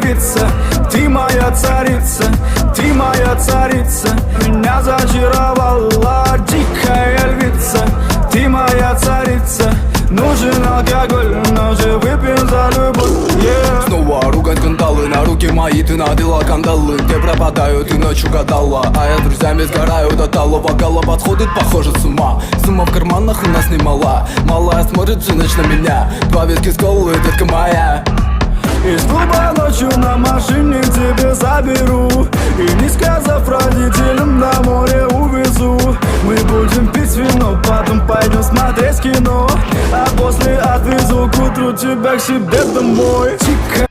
львица, ты моя царица, ты моя царица. Меня зачаровала дикая львица, ты моя царица. Нужен алкоголь, но же выпьем за любовь, yeah. Снова ругать скандалы, на руки мои ты надела кандалы. Где пропадаю, ты ночью гадала, а я с друзьями сгораю до талого. Голова сходит, похоже, с ума. Сумма в карманах у нас немала. Малая смотрит всю ночь на меня. 2 виски с колой, детка моя. Из клуба ночью на машине к тебе заберу, и не сказав родителям, на море увезу. Мы будем пить вино, потом пойдем смотреть кино, а после отвезу к утру тебя к себе домой. Тихо,